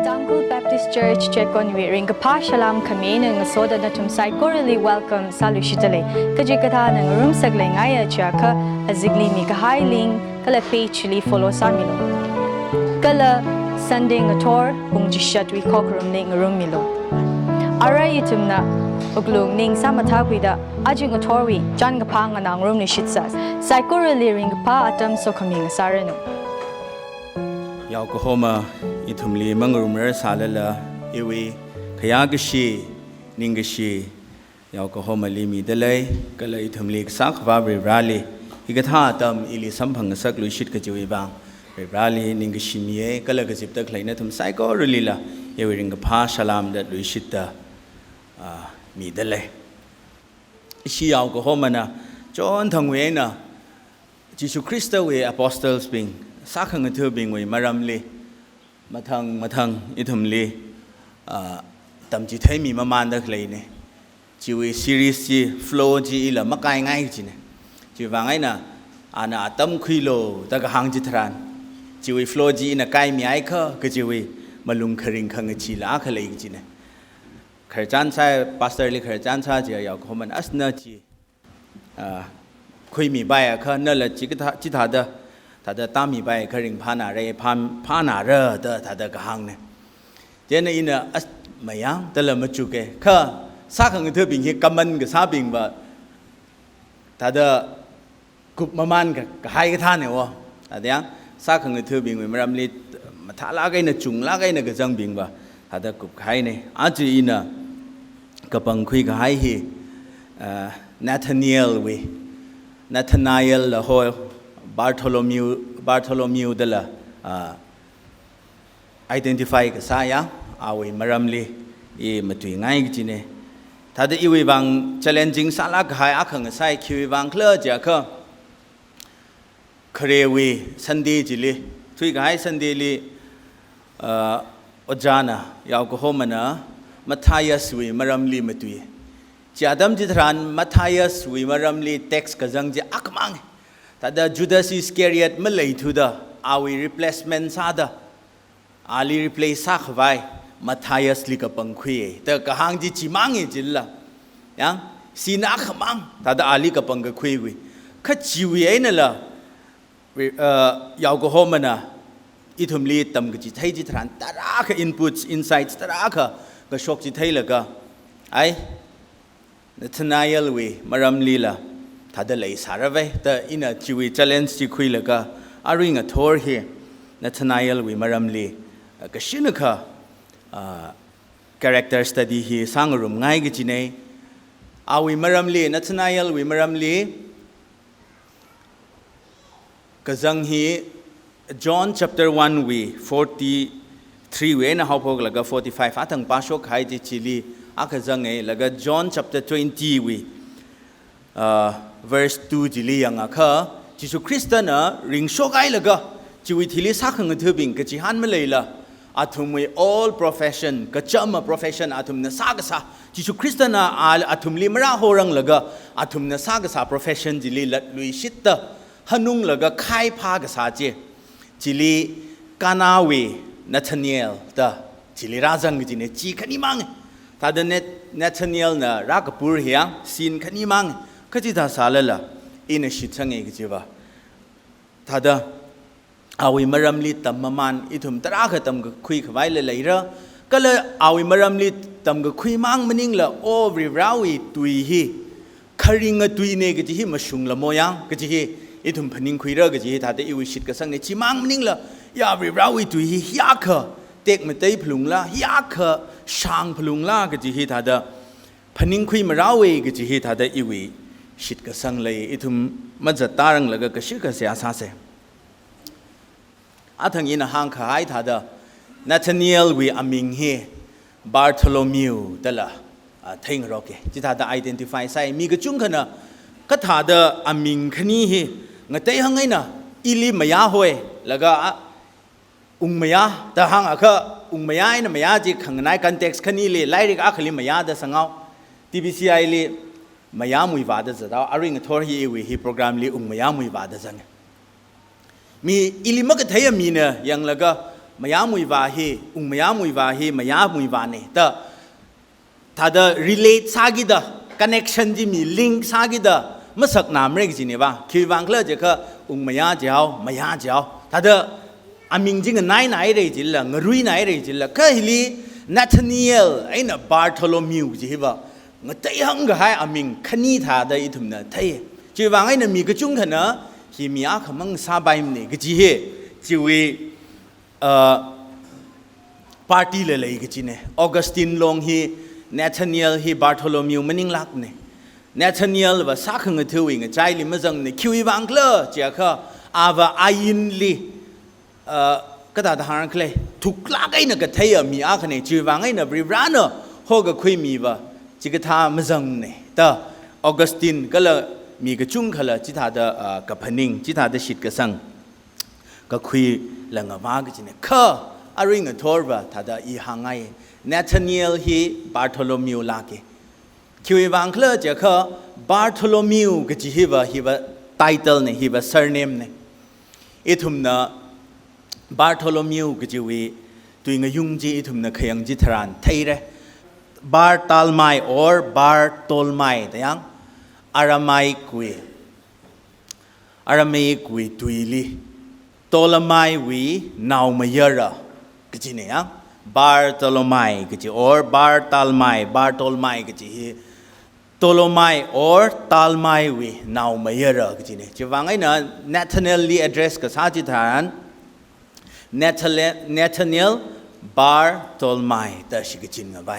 Tangkul Baptist Church Chekonwi Ringkapa Shalam Kameen ng soda na tumsay cordially welcome salushitale kajikata ng room saglay ngaya chaka azigli mi kahailing kala page follow samilo kala Sunday ngator kung jishatwi kokrum ning room milo aray itum na uglung ning samatawida ajing ngatorwi jan gapang ng room ni shitsas sai cordially ringkapa atam so kaming sarano Yaukahoma itumli mangurumer salala iwi kayagashi ningashi Yaukahoma limi dalay kala itumli sak vabri rally igatha tam ili samphang sak luishit ka jiwi bang rally ningashi miye kala gazip tak laina tum saiko rulila iwi ringa pha salam da luishit da mi dalay ishi Yaukahoma na John thangwe na Jesus Christ we apostles being Sakang ito bingway maramli matang itumli tamji taimi mamanda klayne jiwi series ji flow ji ila makai ngai jine jiwa ngai na ana atam khilo daga hang ji thran jiwi flow ji ina kai mi ai kha ke jiwi malung kharing khang ji la khalai jine kharjan sa pastor li kharjan sa ji ya khoman asna ji khui mi ba ya kha na la ji ta da Tada tami bay kering pana re da tada kahang ne. Jena ina as mayang dalam macuke ka sakang itu binghi kaman ke sabing ba tada kup maman ke kahai ke thane wo. Tada yang sakang itu bingwi meramli matala kai na chung la kai na gazang bing ba tada kup kahai ne. Aji ina kapang kui kahai hi Nathaniel la ho Bartholomew dala identify ka saya awi maramli e matui ngai gine tada iwi bang challenging sala khai akhang sai khiwi bang khle ja kha khrewi sunday jili thui gai sunday li ojana yaw ko homana Matthias wi maramli matui jadam jithran Matthias wi maramli text ka jang je akmang Tada Judas Iscariot malay thuda awi replacement sada ali replace sakhwai Matthias li ka pangkhwi ta kahang ji chimangi jilla yang sina khamang tada ali ka pangkhwi wi khachiwi aina la yaw ko homana ithumli tam gi thai ji thran tara ka inputs insights tara ka shok ji thai la ka ai Nathaniel wi maram lila Tada lay saravay ta ina chiwi challenge chi khui laga aring a thor hi Nathaniel wi maramli kashinaka character study hi sangarum ngai gi chine awi maramli Nathaniel wi maramli kazang hi John chapter 1 wi 43 wi na hopog laga 45 atang pasok hai ji chili akazang e laga John chapter 20 wi verse 2 jili yang akha Jesus Christa na ring shogai laga jiwi thili sakhang thubing ka jihan ma leila athum we all profession ka chama profession athum na sagasa Jesus Christa na athum li mara horang laga athum na sagasa profession jili lui shitta hanung laga khai pha ga sa je jili kanawi Nathaniel da jili rajang jine chi khani mang ta da Nathaniel na rakapur hiang sin khani mang Kajita salala ina shitsange gijiba tada awi maramli tamaman itum taraka tam khui khwai le leira kala awi maramli tam khui mang maning la ovri rawi tui hi kharinga tui ne giji hi masung la moyang giji hi itum phaning khui ra giji tada iwi shit ka sangne chi mang maning la ya ri rawi tui hi yakha tek matei phlung la yakha shang phlung la giji hi tada phaning khui marawi giji hi tada iwi shit ka sang lay itum majatarang laga kashir ka se asase athang ina hang khai thada Nathaniel wi aming he Bartholomew dala thing roke ji thada identify sai mi ga chung khana ka thada aming khani he ngatai hangai na ili maya hoy laga maya ta hang akha maya ina maya ji khangnai context khani le lairik akhli maya da sangau TBCI le Mayamui vada zada aring thor hi ewi hi program li mayamui vada zang mi ilima ka thaya mina yang laga มายามุยวาเฮมายามุยวาเฮมายามุยวาเนี่ยแต่ถ้าเด relate สากิดะ connection ที่มี link สากิดะไม่สักนามเรื่องจริงเนี่ยว่าคิดวางเคลื่อนจะคือมายาเจ้ามายาเจ้าถ้าเดอามิงจริงไหนเรื่องจริงละงรุยไหนเรื่องจริงละก็ฮิลีนาธานีเอลไอ้น่ะบาร์โทโลมิวจีบว่างเตยหังก็ให้อามิงขณีท่าได้ทุ่มน่ะเทจีวางไอ้น่ะมีกระจุงขนาดที่มีอาขมังซาบายมันก็จีเฮจีวีปาร์ตี้เลยก็จีเนี่ยออกัสตินลงฮีนาธานีเอลฮีบาร์โทโลมิวมันนิ่งลักเนี่ยนาธานีเอลว่าสักหนึ่งเท่าวิ่งใจลิมจังเนี่ยคิววางเคลเจ้าค่ะอาว่าอายินลีก็ตาทหารเคลทุกลากไอ้น่ะก็เทียมีอาคเนจีวางไอ้น่ะบริบรานะฮอก็คุยมีว่าจิกทามจังเนี่ยแต่ออกัสตินก็เลยมีกระจุงขละจิตาเดกับพนิงจิตาเดชิดกระสังก็คุยหลังว่าก็จีเนี่ยข้าอะไรเงี้ยทอร์ว่าถ้าเดอีหางไงนาธานีเอลฮีบาร์โทโลมิวลาเกคิววางเคลจะข้าบาร์โทโลมิวก็จีฮิว่าไตเติลเนี่ยฮิว่า surname เนี่ยอีทุ่มน่ะบาร์โทโลมิวก็จะวิตัวงยุงจีทุ่มนักขยังจิตรานไทยเร่บาร์ตัลไมหรือบาร์โตลไมแต่ยังอารามายกุยตุยลีโตลไมวีนาวมาเยอะก็จะเนี่ยบาร์โตลไมก็จะหรือบาร์ตัลไมบาร์โตลไมก็จะโตลไมหรือตัลไมวีนาวมาเยอะก็จะเนี่ยจะว่าไงนะเนธาเนลลี address ก็สาจิตรานNathaniel Bartolomai แต่ชิกจินกันไป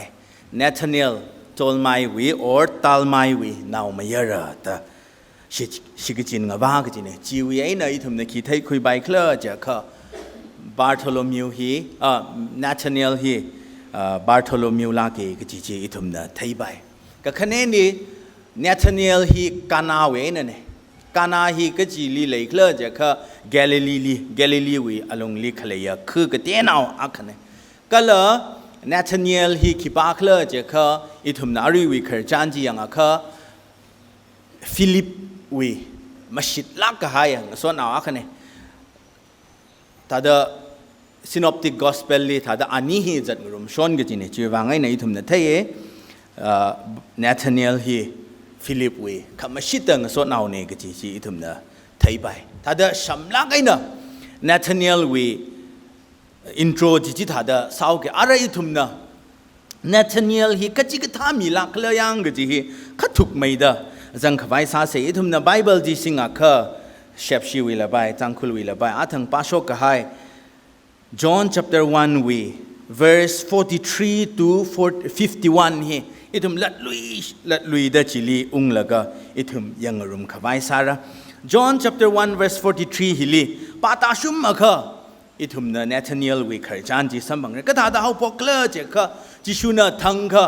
Nathaniel Tolmai or Talmai นาวมาเยอะแต่ชิกจินกันบ้างก็จีเนี่ยจีวีไอ้เนี่ยทุ่มเนี่ยคิดให้คุยใบเคลื่อนจะค่ะ Bartholomew ฮีNathaniel ฮี Bartholomew ลาเกก็จีทุ่มเนี่ยไทยใบก็คะแนนนี้ Nathaniel ฮีกานาเวนั่นเองกานาฮีก็จีลีเลยเคลื่อนจะค่ะแกลิลีวีอารมณ์ลีขเลยคือกระเทียนเอาอักเนี่ยก็เลยนาธานีเอลฮีคิปาเคลื่อนจะค่ะอีทุ่มนารีวีเคยจานจีอย่างค่ะฟิลิปวีมัสยิดลักก็หายส่วนเอาอักเนี่ยถ้าเดsynoptic gospel ลีถ้าเดอันนี้ฮีจัดรุมชนก็จีเนี่ยจีวางไงในอีทุ่มนั้นเท่นาธานีเอลฮีฟิลิปวีขมัสยิดตั้งส่วนเอาเนี่ยก็จีอีทุ่มนั้นไทยไปถ้าเดชัมลักไอ้น่ะนาธานีเอลวีอินโทรจิตถ้าเดสาวqueอะไรทุ่มน่ะนาธานีเอลฮีก็จิกทามีลักเลยยังก็จีฮีขัดทุกไม่ได้จังขวายสาเสียทุ่มน่ะไบเบิลจีสิงห์ก็เชฟชีวิละไปจังคุลวิละไปอาทั้งป้าชกก็ให้ John chapter 1 we verse 43 to 51 ฮีอีทุ่มลัดลุยเดจิลีอุงละก็อีทุ่มยังรุมขวายสาระJohn chapter 1 verse 43 hili patashum akha ithumna Nathaniel we khar janji sambang ka da da hau pokla je kha jishuna thang kha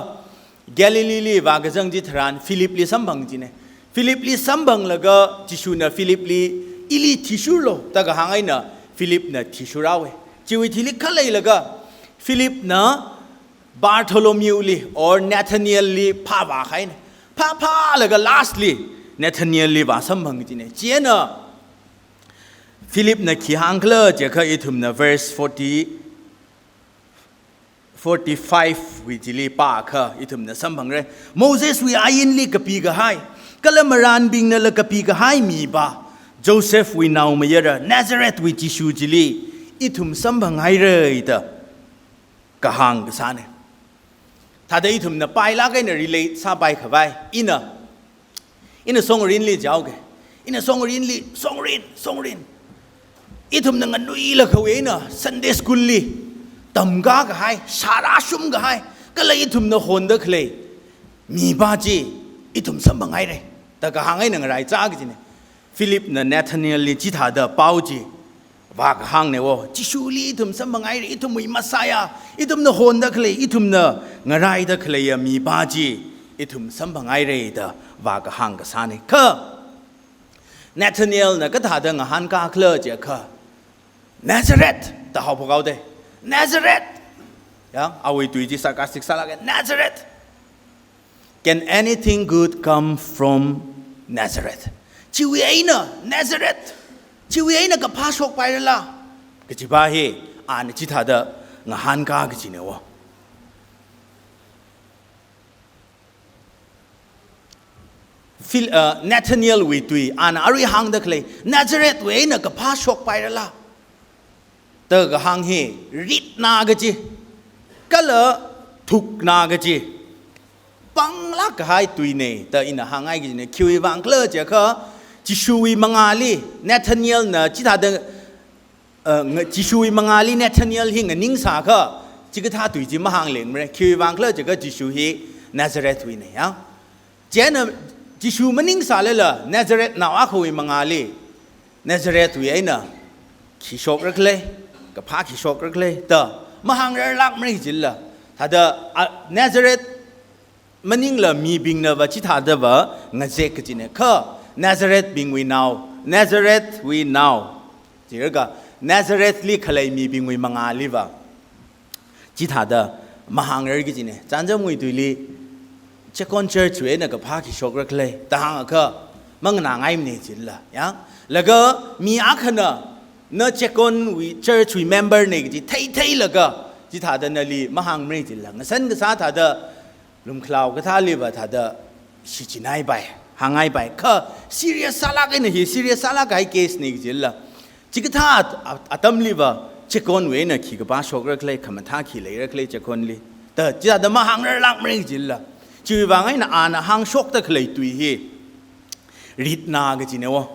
Galilee li wa ga jang ji thran Philip li sambang ji ne Philip li sambang laga jishuna Philip li ili thishulo ta ga hangai na Philip na thishurawe jiwi thili khalai laga Philip na Bartholomew li or Nathaniel li pha wa khai ne pha laga lastly Nathaniel ลีว่าสมบังจีเนี่ยเจียนะฟิลิปนะขี้ฮังเคลเจ้าข้าอีทุ่มนะ verse 45วิจิลีป้าข้าอีทุ่มนะสมบังเลยโมเสสวิอายินลีกับปีกะไฮก็เลยมารานบิงนะละกับปีกะไฮมีบ้าโจเซฟวินาวมาเยอะนาซาเรตวิจิชูจิลีอีทุ่มสมบังไฮเลยแต่กะฮังกะซาเนี่ยถ้าได้อีทุ่มนะไปละกันเนี่ย relate ซาไปเข้าไปอีน่ะอินส่งรินลีเจ้าแกอินส่งรินอีทุ่มนั่งนุยละเขาเองนะ Sunday school ลีตำกาก็ให้สาราชุมก็ให้ก็เลยอีทุ่มนั่งคนเด็กเลยมีบ้าจีอีทุ่มสมบังไงเลยแต่ก็หางไงนั่งไรจ้ากันจีเนี่ยฟิลิปนั่นนาธานีเอลจิตาเดเป้าจีว่าก็หางเนี่ยวะจิชูลีอีทุ่มสมบังไงเลยอีทุ่มมีมาสายาอีทุ่มนั่งคนเด็กเลยอีทุ่มนั่งไรเด็กเลยมีบ้าจีอีทุ่มสมบังไงเลยเดว่าก็หางก็สานี่คือนาธานีเอลน่ะก็ถ้าเดินหันกาเคลื่อนเจ้าค่ะนาซาเรตแต่เขาพวกเขาเด้นาซาเรตยังเอาไว้ตุยจีสักการศึกษาละกันนาซาเรต Can anything good come from Nazareth ชีวิตไอ้น่ะนาซาเรตชีวิตไอ้น่ะก็พาโชคไปแล้วล่ะก็จีบ้าเฮ安其他的我汉家个几呢哦。Nathaniel 为对，安阿瑞行的嘞，Nazareth 为那个怕说白了啦，这个行嘿，rit 那个字，个了土那个字，帮拉个还对呢，的因那行爱个呢，Q 王克这个，只属于蒙阿里 ，Nathaniel 呢，其他的只属于蒙阿里 Nathaniel 嘿个宁啥个，这个他对只么行领没？Q 王克这个只属于 Nazareth 为呢呀，这呢。จิชูมันนิ่งสาเลยล่ะนาซาเรตน่าว่าคุยมังอาลีนาซาเรตตัวใหญ่น่ะขี้โชกรักเลยกับพาขี้โชกรักเลยแต่มหังเรื่องรักไม่จิลล่ะถ้าเดนาซาเรตมันนิ่งล่ะมีบิงน่ะว่าจิตาเดว่างาเจกจิเนี่ยคือนาซาเรตบิงวีนาวนาซาเรตวีนาวจีรก็นาซาเรตลีขเลยมีบิงวีมังอาลีว่าจิตาเดมหังเรื่องจิเนี่ยจันจะมวยตุลีเจ้าคนเชิญชวนนักพาคิโชกรักเลยแต่หางก็มันนางไอ้เมจิลละยังแล้วก็มีอาคณะเนื้อเจ้าคนวิเชิญชวนเมมเบอร์เนี่ยจีเท่ๆแล้วก็จีถ้าเดินลีมันหางเมจิลละงั้นก็สาถ้าเดินลุมคลาวก็ท่าลีว่าถ้าเดินชิจินายไปหางไอ้ไปก็ซีเรียสสาระกันนี่ซีเรียสสาระกันเคสเนี่ยจิลละจีก็ท่าอาตมลีว่าเจ้าคนเว้นขี้กับพาโชกรักเลยขมันท่าขี้เลยรักเลยเจ้าคนลีแต่จีถ้าเดินมันหางเรื่องเมจิลละชื่อว่าไงนะอาณาหางชกตะเคยตุยเฮริดนาก็จีเนวะ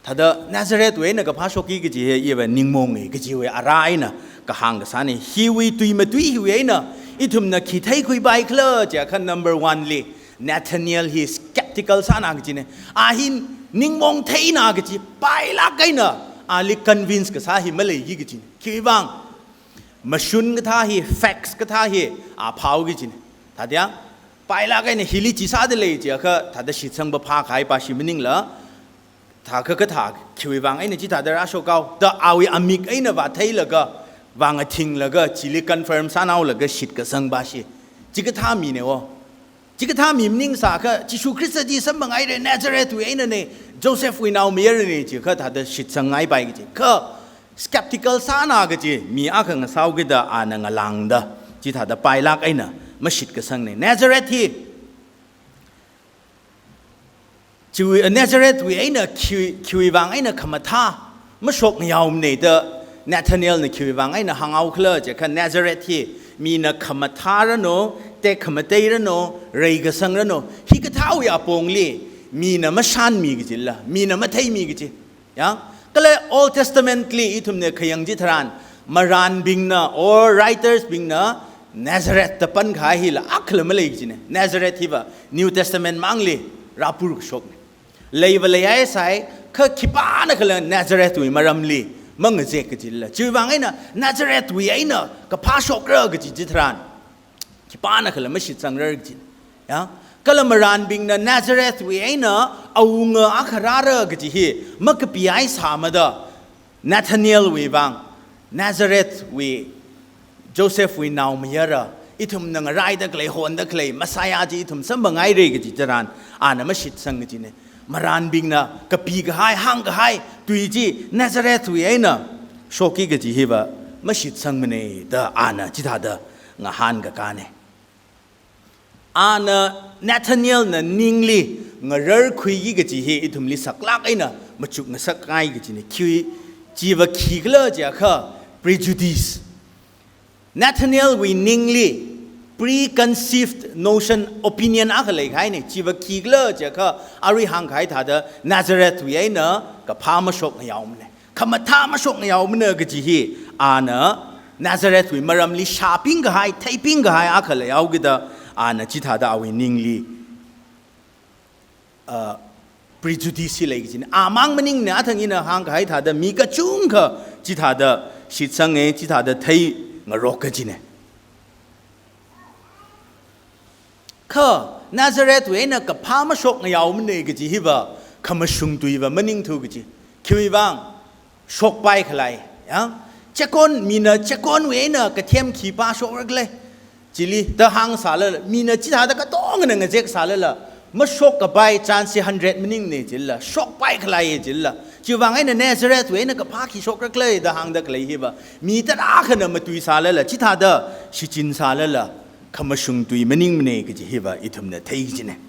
ถ้าเดนาซาเรตเวนะก็พาชกี้ก็จีเฮยี่ว่านิ่งมงเอก็จีเวอะไรนะก็หางก็สานี่ฮิวิตุยมาตุยฮิวเอนะอีทุมนะคิดให้คุยใบเคลอจะขั้น number one เลย Nathaniel he skeptical สานาก็จีเนอาหินนิ่งมงเทนาก็จีไปลักไงนะอาลิ convince ก็สาหิมาเลยยี่ก็จีคิดบ้างมาชุนก็ท่าเฮแฟกซ์ก็ท่าเฮอาพาวกิจินถ้าเดียงไปละกันเนี่ยฮิลิจิซาเดเลยจ้ะก็ถ้าเดชิดสังบพาขายปาชิมินิงละถ้าก็ถ้าคิววางไอ้เนี่ยจิตาเดราโชกเอาแต่เอาไว้อามิกไอ้เนี่ยว่าไทยละก็วางทิ้งละก็จิลิคอนเฟิร์มซาเอาละก็ชิดก็สังบาชีจิกท่ามีเนี่ยวะจิกท่ามีมินิงสาก็จิชูคริสต์จีสัมบังไอ้เนี่ยนาซาเรตไอ้เนี่ยโจเซฟวินเอาเมียเนี่ยจิก็ถ้าเดชิดสังไอ้ไปกิจิก็skeptical สานาก็จีมีอาคังสาวกิดาอานังลังดาจีถ้าได้ไปลักไอ้น่ะมาชิดก็สังเนี่ยนาซาเรตที่จีนาซาเรตวิไอ้น่ะคิววางไอ้น่ะขมาท่ามาชกยาวเนี่ยเดนาธานีเอลเนี่ยคิววางไอ้น่ะหางเอาเคลอจะคันนาซาเรตที่มีน่ะขมาท่าระโนแต่ขมาเตยระโนเรย์ก็สังระโนฮิกท้าวยาปงลีมีน่ะมาชันมีกิจิละมีน่ะมาไทยมีกิจิยังก็เลย Old Testament ลีอีทุมเนี่ยขยังจิตรานมารันบิงนะ or writers บิงนะ Nazareth ตะปันขายฮิละอักเลมาเลยจีเนี่ย Nazareth ที่ว่า New Testament มังลีราปูรุกชกเลยว่าเลยไอ้สายคือขีปานะคือเลย Nazareth วิมารำลีมังเจกจิละชื่อว่าไงนะ Nazareth วิไอ้นะก็พาชกเรื่องกจิตรานขีปานะคือเลยไม่ชิดสังเรื่องจิยังก็เลยมารันบิงนะนาซาเรตวิไอ้นะเอาเงาอัคราเรกจิฮีมักปีไอ้สามดานาธานีเอลวิบังนาซาเรตวิโจเซฟวินาวมีอะไรอีทุมนังไรตะเคลฮอนตะเคลมาสายอาจีอีทุมสัมบังไอเรกจิจารานอ่านมาชิดสังจิเนี่ยมารันบิงนะกับปีกหายหังกหายตุยจีนาซาเรตวิไอ้นะโชกีกจิฮีบะมาชิดสังมันเนี่ยแต่อ่านจิตาเดงาฮันกกันเนี่ยอานะนาธานีเอลน่ะนิ่งลีงาเรื่องคุยกันจีเฮอีทุมลิสักลักไอ้น่ะมาจุกงาสักไงกันจีเนี่ยคิวจีว่าขี้กล้าจ้ะค่ะ prejudice นาธานีเอลวินิ่งลี preconceived notion opinion อะไรใครเนี่ยจีว่าขี้กล้าจ้ะค่ะอาริหังใครถ้าเดนาซาเรตวิไอ้น่ะก็พามาชกเงามันเนี่ยขมาท่ามาชกเงามันเนี่ยกันจีเฮอานะนาซาเรตวิมารำลีชาปิ้งก็ให้ไทปิ้งก็ให้อะไรเอากิดาอาณาจิตาดาวินิงลีprejudice เลยกินอามังมันนิงเนี่ยทั้งอินหางก็ให้ท่าดามีกระจุงก็จิตาดาชิดสังเงจิตาดาไทยงรกกินเนี่ยก็นาซาเรตเวน่ะกับพามาชกเงามันเนี่ยกินฮิบะขมาชุงตุยบะมันนิงทุกกินคิดว่าชกไปใครยังเจ้าคนมีน่ะเจ้าคนเวน่ะกระเทียมขี้ปลาชกรักเลยจิลีแต่หางสาเลยมีน่ะจิตาดาก็ต้องเงินเจ๊กสาเลยล่ะ มาชกกับไปจานสิ100มันนิ่งเนี่ยจิลละชกไปใครจิลละจีวังไอ้เนี่ยเซเรตเวนั่นก็พาขี้ชกรักเลยแต่หางดักเลยฮิบะมีแต่อาขนาดมาตุยซาเลยล่ะจิตาเดชิจินซาเลยล่ะขมาชุงตุยมันนิ่งมันเนี่ยก็จะฮิบะอิทุมเนี่ยเทกิจเนี่ย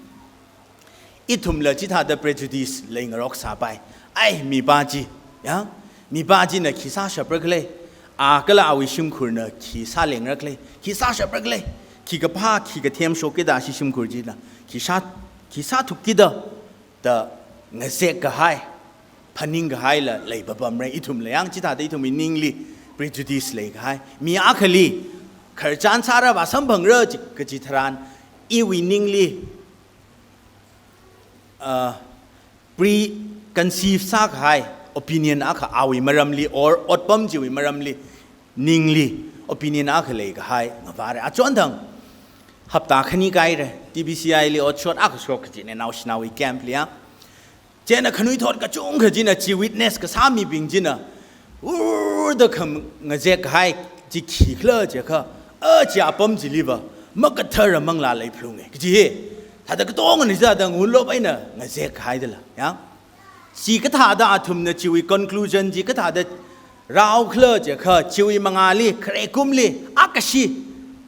อิทุมเลยจิตาเด prejudice เลยงรักษาไปไอ้มีบาจียังมีบาจีเนี่ยขี้ซาชอบรักเลยก็ละเอาวิชิมขุนเนี่ยขี้ซาเลี้ยงรักเลยขี้ซาชอบรักเลยขี้กระพาขี้กระเทียมโชกิดาชิมขุนจีน่ะขี้ซาทุกกิดแต่เงเสกก็ให้พันนิงก็ให้ละเลยแบบแบบนั้นอิทุมเลยยังจิตาได้อิทุมมีนิ่งลี prejudice เลยก็ให้มีอาคลีขจานสาระว่าสัมพังเรจิกจิตรานอีวินิ่งลีpreconceive สักให้ opinion อาคอาวิมารำลี or อดปั๊มจิวิมารำลีนิ่งลี opinion อาคเลยก็ให้งบาร์อาจวนทั้งฮับตาขณีไกด์เลย TBCI ลีอดช็อตอาคช็อกจิเนี่ยนาวิ camp เลยเจนขนุยทอดกระจุงขจินะจีวิตเนสก็สามีบิงจินะเด็กงเจกให้จีขี้เคลื่อเจ้าค่ะจะปั๊มจิลิบะมักกะเธอมังลาเลยพลุงไงจีถ้าเด็กโตเงินจะดังหุ่นลบไอ้น่ะงเจกให้เดล่ะยังจีก็ถ้าได้อาทุมเนี่ยจีวิ conclusion จีก็ถ้าได้ราวเคลื่อเจ้าค่ะจีวิมังอาลีเครกุมลีอากาชี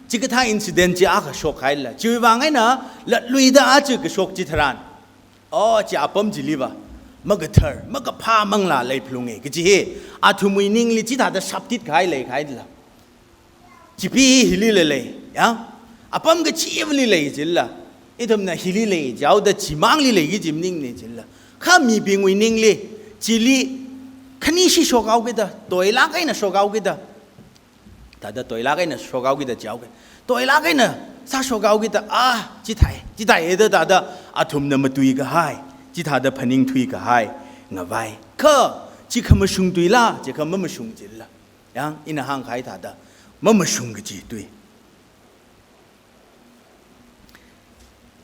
จีก็ถ้า incident จีอากาชกให้ละจีวิว่าไงนะละลุยดาจีก็ชกจิตรานจะปั๊มจิลิบะมักกะเธอมักกะพามังลาเลยพลุงไงก็จีอาทุมวินิ่งลีจิตาได้สับติดให้เลยให้เดล่ะจีพีฮิลิเลยยังปั๊มก็ชีวลิเลยจิลละไอ้ทำน่ะฮิลิเลยจะเอาแต่จีมังลิเลยก็จิมนิ่งเนี่ยจิลละข้ามีบิงวินิ่งลีจิลิขันนี้ชิโชกเอากิดตัวอีลักไอ้น่ะโชกเอากิดแต่ตัวอีลักไอ้น่ะโชกเอากิดจะเอากิดตัวอีลักไอ้น่ะซาโชกเอากิดจิตไอ้เด้อแต่อาทุมน่ะมาตุยก็ให้จิตหาเด้อพนิงตุยก็ให้งาไว้ข้าจิขมาชุงตุยละจิขมาชุงจิลละยังอินะหังใครแต่เด้อมาชุงก็จีตุย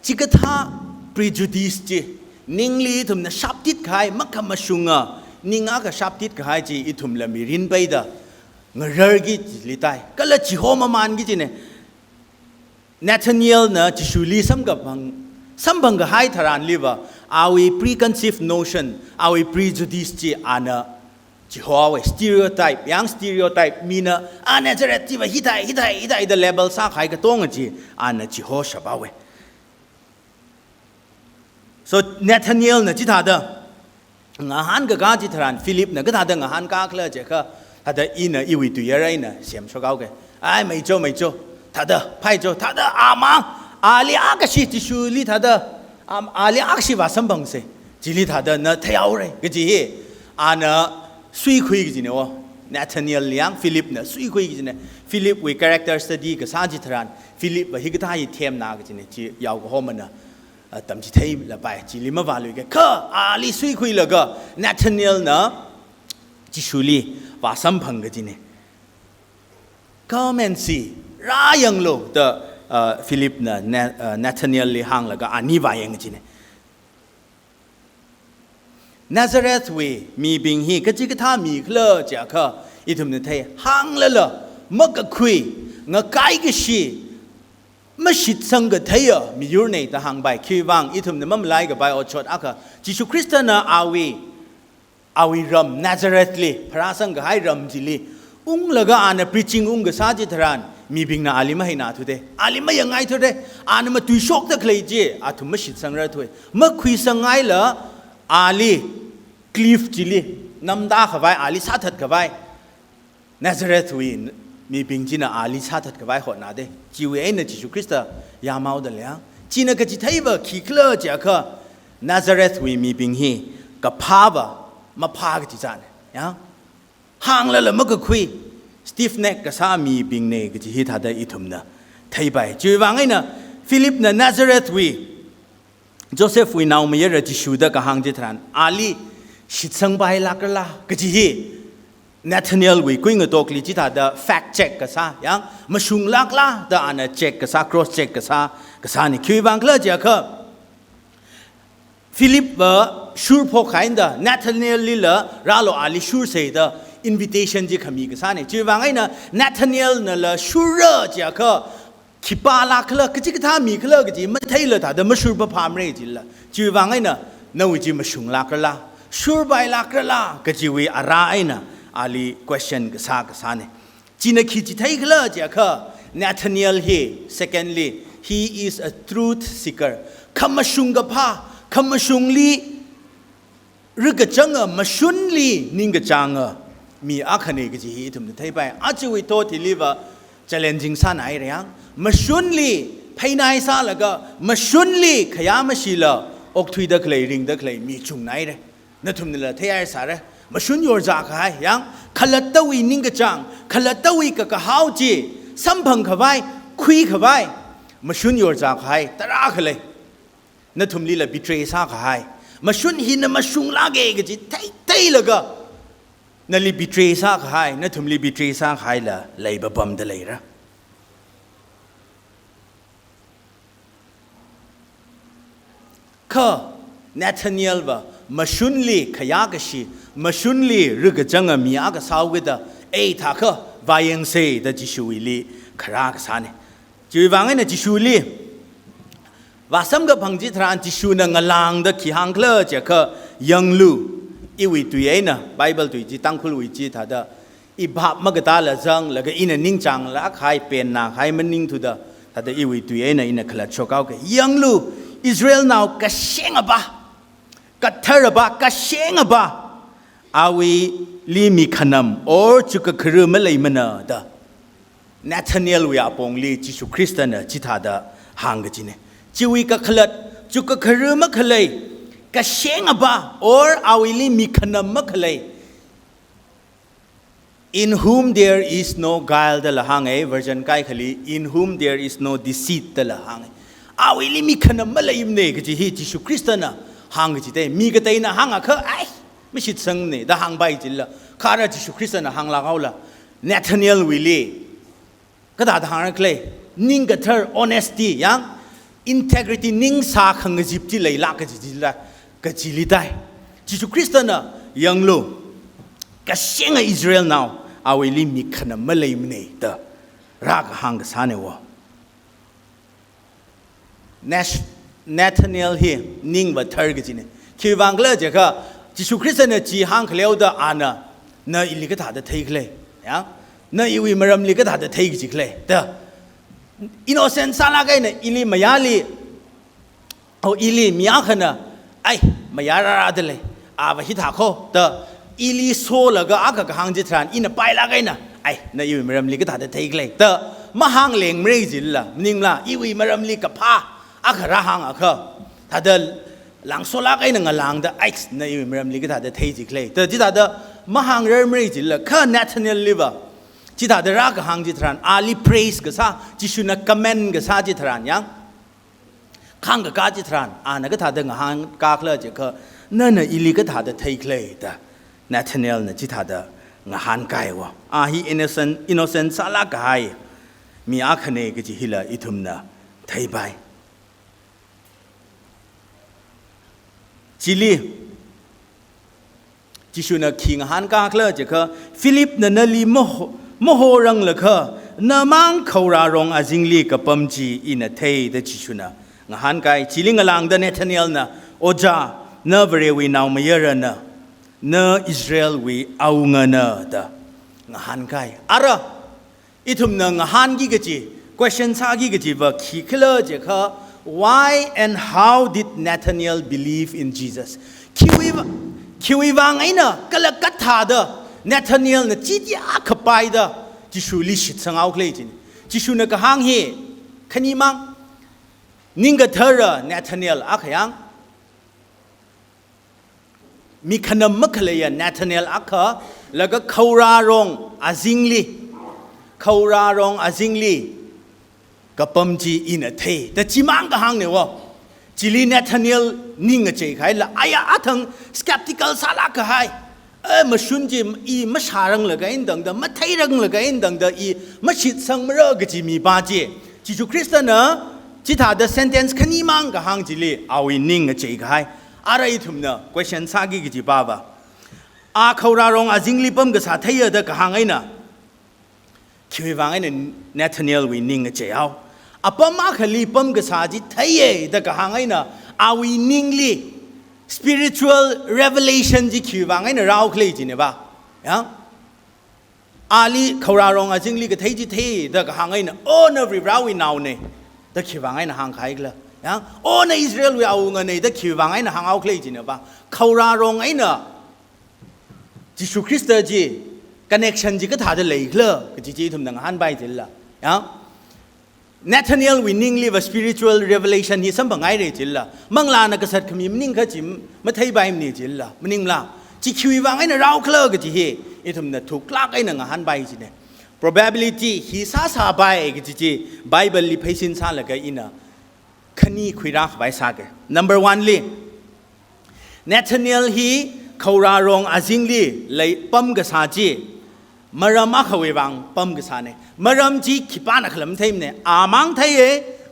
จิกท่า prejudice จีนิ่งลีทุมน่ะชับติดใครมักขมาชุงนิ่งก็ชับติดใครจีอิทุมละมีรินไปเด้องเริกิจิลิตายก็ละจิโฮมามันกิจีเนี่ยNathaniel นะจิชูลีสัมบังก็ให้ทารานลิบะเอาไว้ preconceived notion เอาไว้ prejudice จีอันน่ะจิโฮเอาไว้ stereotype ยัง stereotype มีนะเนี่ยจะเรียกที่ว่าฮิตาย the level สักใครก็ต้องจีอันน่ะจิโฮชอบเอาไว้ so Nathaniel นะจิท่าเด้องาหันก็กาจิทารานฟิลิปนะก็ท่าเด้องาหันกาเคลื่อเจ้าค่ะท่าเด้ออีน่ะอีวิตุยอะไรน่ะเสียมชกเอาแกไม่โจ他的派着他的阿妈阿里阿个是就是里他的阿里阿个是话什么事？这里他的那跳嘞，个是那水亏个是呢哦 ，Nathaniel 两 Philip 呢水亏个是呢 ，Philip 为 character study 个啥子特然 ，Philip 为迄个他一天那个是呢，就要个好么呢？但是睇了拜，这里么话来个，可阿里水亏了个 Nathaniel 呢，就是里话什么个是呢？comment 是。รายังโลเดฟิลิปนะนาธานีเอลลิฮังแล้วก็อันนี้ว่ายังไงจีเนี่ยนาซาเรตวีมีบิงฮีก็จีก็ท่ามีเคลื่อจากเขาอีทุมเนี่ยไทยฮังเลยล่ะมักก็คุยงะไกก็ชีไม่ชิดสังก็ไทยมีอยู่ในตะหังใบคิดว่างอีทุมเนี่ยมันไล่กับใบอดชดอ่ะค่ะจิชูคริสต์นะอาวีรำนาซาเรตลีพระสังก็ให้รำจิลีแล้วก็อันนั้น preaching ก็สาจิตรานมีบิงนาอาลิมาให้นาทุเดอาลิมายังไงทุเดอันนั้นมาตุยชกตะเคลจีอาทุมชิดสังเรทุยมาคุยสังไงเหรออาลีคลีฟจิลีน้ำตาขวายอาลีสาทัดขวายนาซาเรตทุยมีบิงจีน่าอาลีสาทัดขวายหดนาเดจิวเอ็นจิชูคริสต์ยามาอุดเลยจีน่าก็จิไทยว่าขี้เคลื่อจากเขานาซาเรตทุยมีบิงฮีกับพาบะมาพากจิจานยังห่างแล้วล่ะมันก็คุยสตีฟเน็กก็สามีบิงเนก็จะฮิตหาได้อิทุมนะไทยไปจีว่าไงนะฟิลิปนะนาซาเรตวีโจเซฟวีนาวมีอะไรจิชูดะก็ห่างจิตรันอาลีชิดสังไปลักละก็จะฮินาธานีเอลวีกุยงตัวกลีจิตหาได้ fact check ก็ซะยังมาชุงลักละแต่อันนั้น check ก็ซะ cross check ก็ซะนี่คุยบางครั้งจะเขาฟิลิปชูร์พกให้ได้นาธานีเอลลิละราโลอาลีชูร์เสยได้invitation จีขมีก็ซะนี่จีว่าไงนะนาธานีเอลนั่นละชูร์จะเขา ขีปาลาเคลกจิกท่ามีเคลกจิไม่ไทยเลยแต่มาชูบพามเรจิละจีวังไงนะนวิจิมาชุงลากละชูบายลากละกจิวิอาราไอนะอาลี question กษากษาเนี่ยจีนขีจิไทยเคลจิอะค่ะ Nathaniel he secondly he is a truth seeker คำมาชุงกับพาคำมาชุงลีหรือกระจังมาชุนลีนิ่งกระจังมีอาคเนกจิฮิทุมไทยไปอาจจะวิโตที่ลีว่า challenging สันไอเรียงมาชุนลีภายในซาแล้วก็มาชุนลีขยามาชิลอกทุยดักเลยริงดักเลยมีจุงไหนเลยนั่นทุมนี่แหละที่ไอ้สาระมาชุนโยร์จากใครยังขลัดตวีนิ่งกระจังขลัดตวีกับกะฮาวจีสัมพังขวายคุยขวายมาชุนโยร์จากใครตระขเลยนั่นทุมนี่แหละบิเทรซาใครมาชุนหินมาชุงลาเกกจิไทยแล้วก็นั่นลีบิเทรซาใครนั่นทุมลีบิเทรซาใครละเลยบะบำเดเลยระข้านาธานียลว่ามาชุนลีขยากชีมาชุนลีรึกจังมีอากาศเอาวิดาเอท่าข้าวายังเซดจิชูวิลีขรากษาเนี่ยจีวังไงนะจิชูลีว่าสำกับพังจิตรานจิชูนังลางดขี้หังเคลจะข้ายังลูอีวิตุยเองนะไบเบิลตุยจิตั้งคุลวิจิท่าดาอีบาปมกตาละจังแล้วก็อินนิ่งจังแล้วใครเป็นนาใครมันนิ่งทุดาท่าดาอีวิตุยเองนะอินขลัดโชกเอาเกยังลูอิสราเอลนาวกะเชงบะกะเทระบะกะเชงบะอาวีลีมีขนมโอจุกครืมเลยมันดานาธานียลวิอาปงลีจิสุคริสต์นะจิตาดาหางกจินจิวิกะขลัดจุกครืมมะขเลยกะเชงบะโออาวีลีมีขนมมะขเลย In whom there is no guile ดะละหางเอ version ไกขลี In whom there is no deceit ดะละหางอาวิลิมีขนมมาเลยเนี่ยก็จะฮิจิสุคริสต์นะหางก็จะได้มีก็ได้นะหางอ่ะเขาไอ้ไม่ใช่สังเนี่ยแต่หางใบจิละข้าราชจิสุคริสต์นะหางลาเอาละเนธานียลวิลีก็ได้หางนั่นเลยนิ่งก็เธอ honesty ยัง integrity นิ่งสาขังจิบจิเลยละก็จะจิละก็จิลิได้จิสุคริสต์นะยังลูก็เชื่ออิสราเอลnowอาวิลิมีขนมมาเลยเนี่ยแต่รักหางก็สานเนี่ยวะNathaniel here นิ่งว่าเธอก็จริงคิดว่าก็เลยจะก็จิสุคริสต์เนี่ยจีฮังเขาเลี้ยวดาอันน่ะน่าอิลิกถาดเทกเลยยังน่าอีวิมารมลิกถาดเทกจิกเลยแต่อินโนเซนต์ซาลาไกเนี่ยอิลิมายาลีเอาอิลิมีอาขนะไอ้มายาราดเลยอาบหิตาโคแต่อิลิโซละก็อากาศหางจิตรานอินไปละไกนะไอ้น่าอีวิมารมลิกถาดเทกเลยแต่มาหางเลี้ยงไม่จิละนิ่งละอีวิมารมลิกพาอาคราหังอาคถ้าเดินหลังโซลาไอ้หนึ่งหลังเดไอ้ในเมื่อมีก็ถ้าเดินเทจิกเลยแต่ที่ถ้าเดินมหังเริ่มริจิละข้าเนธานียลลิบะที่ถ้าเดินรักหังจิตรันอาลีเพรสก็ซาจิชุนักคอมเมนต์ก็ซาจิตรันยังข้างก็กาจิตรันนักก็ถ้าเดินหังกาเคลจิก็นั่นน่ะอิลีก็ถ้าเดินเทกเลยแต่เนธานียลเนี่ยที่ถ้าเดินหันกายวะฮีอินโนเซนต์ซาลากายมีอาคเนก็จิฮิลาอิทุมนะไทยไปจิลีจิชุนักขิงหันกาเคลจะค่ะฟิลิปนั่นลีโมโหรังเลยค่ะน้ำมังเขารารองอาจิงลีกับปั๊มจีอินเทย์เดจิชุนักหันกายจิลิงหลังเดเนธานียลนะโอจ้าเนบเรวีนาวมาเยอะนะเนอิสราเอลวีเอาเงินเดหันกายอะไรอีทุ่มนึงหันกี่กจี question ซากี่กจีว่าขี้เคลจะค่ะWhy and how did Nathaniel believe in Jesus? คิววังไอ้น่ะก็เลยกัดท่าเด้อ Nathaniel น่ะจิตยาขบไปเด้อจิชูลิชิตสังเอาเคลจินจิชูนักหางเฮขณีมังนิ่งกับเธอเด้อ Nathaniel อ่ะขยังมีขนมมักเลยอ่ะ Nathaniel อ่ะค่ะแล้วก็เขารารองอาซิงลีเขารารองอาซิงลีกับปั๊มจีอินเทแต่จีมังก็หังเนี่ยวะจิลีเนธานียลนิ่งเฉยใครละอายะทั้ง skeptical สาระก็ให้มาชุนจีอีมาชารังเลยก็อินดังเดมาไทยรังเลยก็อินดังเดอีมาชิดสังมรก็จีมีบาจีจิจุคริสต์นะจิตาเด sentence ขณีมังก็หังจิลีเอาอินนิ่งเฉยก็ให้อะไรทุ่มเนาะ question สากีก็จีบ้าบ่อาเขารารองอาจิงลีปั๊มก็สาไทยเดก็หังไอ้น่ะคิดว่าไงเนี่ยเนธานียลวินนิ่งเฉยเอา apama khali pam ga sa ji thaye da ka hangai na awi ningli spiritual revelation ji khiwa ngai na rao khlei ji ne ba ya ali khawra rong a jingli ga thai ji the da ka hangai na on every rawi now ne da khiwa ngai na hang khai gla ya on Israel we au nga ne da khiwa ngai na hang au khlei ji ne ba khawra rong ai na Jesus Christ ji connection ji ka tha da lei gla ji ji thum dang han bai ji la ya Nathaniel winning live a spiritual revelation hi sam bangai re jilla mangla na ka sat khmi mning kha chim ma thai bai ni jilla mning la chi khui wang ai na rau khla ga ji he e thum na thuk lak ai na nga han bai ji ne probability hi sa bai ga ji bible li phaisin sa la ga ina khani khuira bai sa ga number 1 li Nathaniel hi khawra rong azing li lai pam ga sa ji maram a khawe wang pam ga sa ne maram ji khipa na khlam thaim ne amang thai e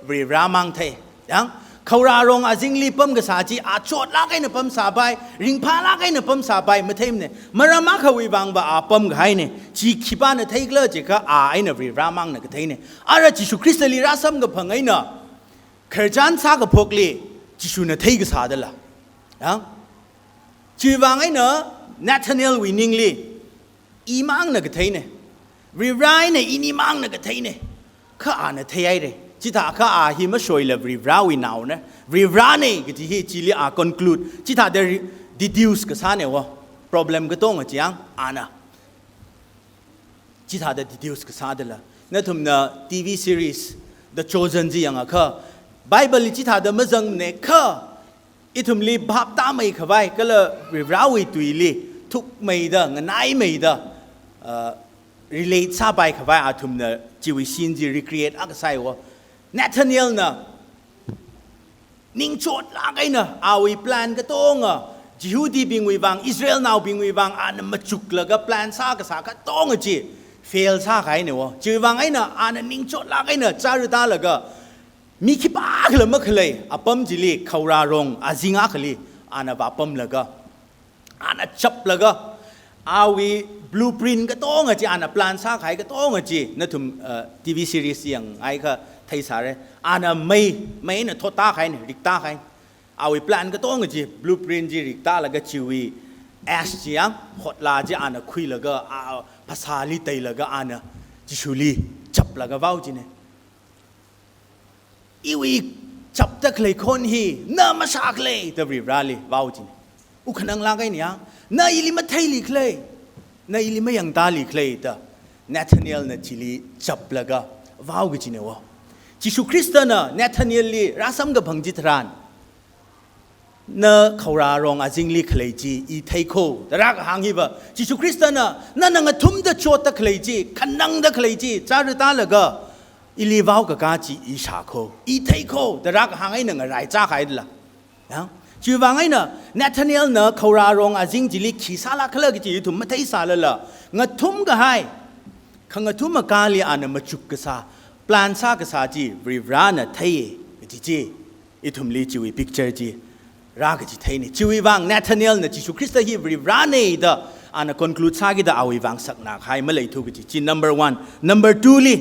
ri ramang thai yang khawra rong azing li pam ga sa ji a chot la kai na pam sa bai ring pha la kai na pam sa bai ma thaim ne maram a khawe wang ba a pam ga hai ne ji khipa na thai gla je ka a ai na ri ramang na ga thai ne ara Jesus Christ li ra sam ga phangai na kharjan sa ga phok li Jesus na thai ga sa da la yang ji wang ai na Nathaniel winning li imang na ga thai ne ri rai ne ini mang na ga thai ne kha ana thai ai re chi tha kha a hi ma shoi la ri ra wi now ne ri ra ne ga ji hi chi li a conclude chi tha de deduce ka sa ne wa problem ga tong a chiang ana chi tha de deduce ka sa de la na thum na TV series The Chosen ji yang a kha Bible chi tha de ma jang ne kha I thum li bap ta mai khawai ka la ri ra wi tui li thuk mai da nganai mai da relate sa bai khawai athum na jiwi sin ji recreate ak sai wo Nathaniel na ning chot la kai na awi plan ka tonga Jehudi bing wi wang Israel now bing wi wang an machuk la ga plan sa ka sa ka tonga ji fail sa kai ne wo ji wang ai na an ning chot la kai na charu ta la ga mi ki ba khla ma khlei apam ji li khawra rong azinga khali ana ba pam la ga ana chap la ga awi blueprint ka tong a ji ana plan sa khai ka tong a ji na thum TV series yang ai kha thai sa re ana mai na thota khai ne rikta khai awi plan ka tong a ji blueprint ji rikta la ga chiwi ash ji yang hot la ji ana khui la ga phasa li tai la ga ana ji shuli chap la ga wau ji ne iwi chap ta khlei khon hi na ma sa khlei ta ri rally wau ji ne u khanang la kai ne yang na ili ma thai li khlei na ili ma yang ta li khlei ta Nathaniel na chili chap laga wau gi chine wo Jesus Christ na Nathaniel li rasam ga bhang ji thran na khawra rong a jing li khlei ji I thai kho dara ga hang hi ba Jesus Christ na nga thum da chot ta khlei ji khanang da khlei ji char ta laga ili wau ga ji I sha kho I thai kho dara ga hang ai na nga rai cha khai la ya chi wang ai na Nathaniel na khawra rong a jing ji li khi sa la khla gi ji thum ma thai sa la nga thum ga hai khang nga thum ka li an ma chuk ka sa plan sa ka sa ji ri ra na thai ji I thum li chi wi picture ji ra ga ji thai ni chi wi wang Nathaniel na Jesus Christ hi ri ra ne da an conclude sa gi da awi wang sak na khai ma lai thu gi ji number 1 number 2 li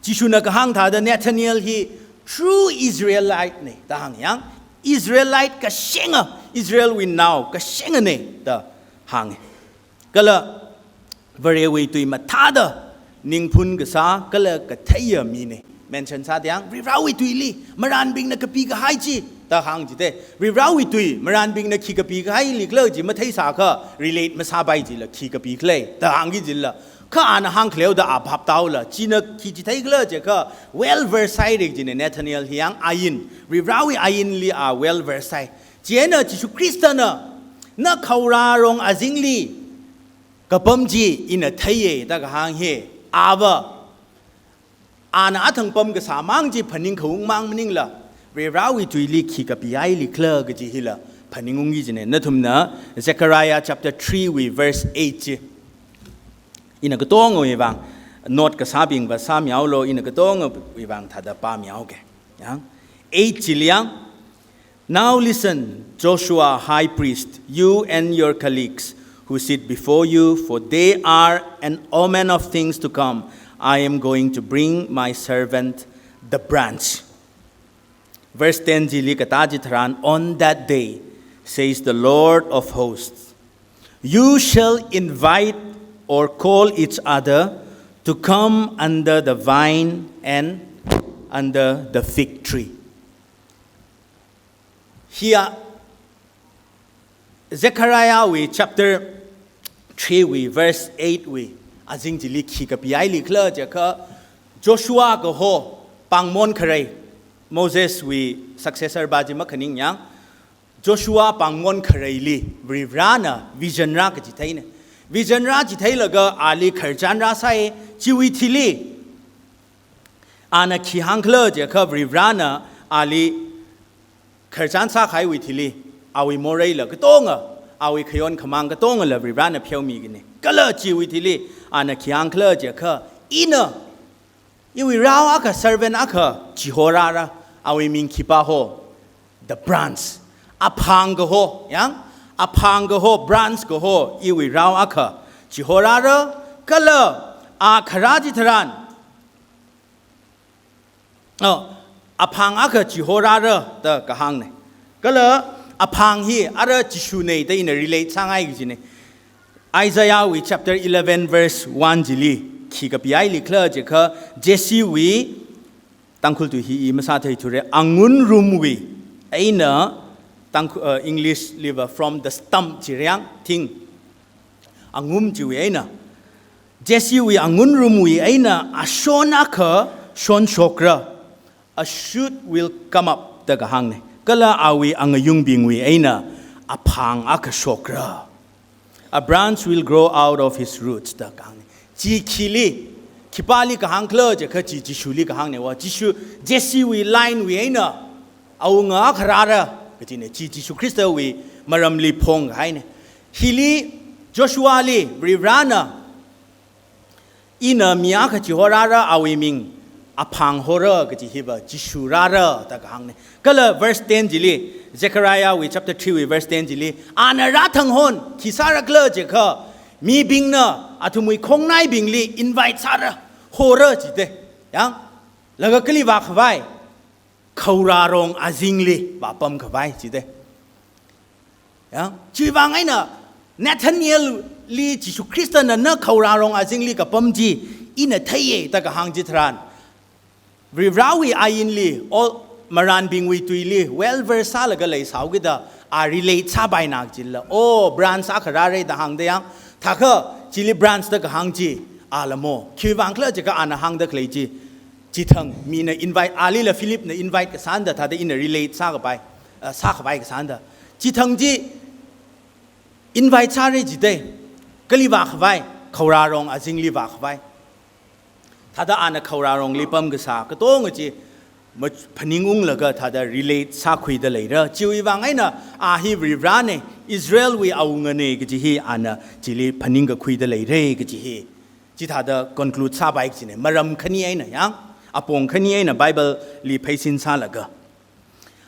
Jesus na ka hang tha da Nathaniel hi true Israelite ne da hang yang Israelite ka shenga Israel we now ka shenga ne da hang kala very we tu ma tha da ning phun ga sa kala ka thaya mi ne mention sa dyang ri rawi tu li maran bing na ka pi ga hai chi ta hang ji te ri rawi tu maran bing na khi ka pi ga hai li klo ji ma thai sa kha relate ma sa bai ji la khi ka pi khle ta hang gi ji la kha an hang khleu da a bhap taw la chi na khi ji thai klo je kha well versed ji ne Nathaniel hiang ayin ri rawi ayin li a well versed je na Jesus Christ na khawra rong azing li ka pam ji in a thai da ga hang he aba ana athang pam ga samang ji phaning khung mang mning la re rawi tui li khi ka pi ai li kla ga ji hila phaning ngi ji ne na thum na Zechariah chapter 3 we verse 8 ji ina ka tong oi wang not ka sa bing ba sa miao lo ina ka tong oi wang tha da pa miao ke yang 8 ji liang now listen Joshua high priest you and your colleagues who sit before you for they are an omen of things to come I am going to bring my servant the branch. Verse 10 jili kata jitran, on that day, says the Lord of hosts, you shall invite or call each other to come under the vine and under the fig tree. Here, Zechariah we chapter 3 we verse 8 we azing jili khi ka piai li kla je ka Joshua go ho pangmon khare Moses we successor ba ji ma khaning yang Joshua pangmon khare li rivrana vision ra ka ji thai ne vision ra ji thai la ga ali kharjan ra sai chi wi thili ana khi hang kla je ka rivrana ali kharjan sa khai wi thili awi morai la ka tonga awi khayon khamang ka tonga la rivrana pheu mi gine kala chi wi thili ana khiang kla je ka ina iwi raw aka servant aka jihora ra awi min khipa ho the branch aphang go ho yang aphang go ho branch go ho iwi raw aka jihora ra kala a kharaji tharan aphang aka jihora ra ta ka hang ne kala aphang hi ara jishu nei ta in relate sangai gi ne Isaiah we chapter 11 verse 1 jili khi ka piai li khla je kha Jesse we tangkhul tu hi masa thai thure angun room we aina tang English liver from the stump jiryang thing angum ji we aina Jesse we angun room we aina ashona kha shon shokra a shoot will come up ta ka hang ne kala awi angayung bingwi aina aphang aka shokra a branch will grow out of his roots da kang ji khili khipali ka hang klo je kha ji shuli ka hang ne wa ji shu Jesse we line we aina aunga kharara ka ji ne ji Jesu Christ we maram li phong hai ne hili Joshua li rivrana ina mia kha ji horara awi ming aphang hora ka ji hiba Jesu rara ta ka hang ne kala verse 10 jili Zechariah we chapter 3 we verse 10 jili ana ra thang hon khisara kla je kha mi bing na athumui khongnai bing li invite sara hora ji de yang laga kli wa khwai khaura rong azing li ba pam khwai ji de yang chi wa ngai na Nathaniel li Jesu Christ na khaura rong azing li ka pam ji ina thaye ta ka hang ji thran Rivrawi ayin li all maran bing we tuili well versa laga lei sau gida a relate sa bai nak jilla o branch akhara re da hang de yang thakha chili branch da ka hang ji alamo khiwang khla je ka ana hang da khlei ji ji thang mi na invite ali la Philip na invite ka san da tha da in relate sa ka bai sa ka bai ka san da ji thang ji invite sa re ji de kali wa khwai khawra rong azing li wa khwai thada ana khawra rong lipam ga sa ka tong ji phaningung laga thada relate sa khui da leira chiwi wangai na a hi rivrane Israel we aungane gi hi ana chili phaning ga khui da leire gi hi chi thada conclude sa bai ji ne maram khani ai na yang apong khani ai na Bible li phaisin sa laga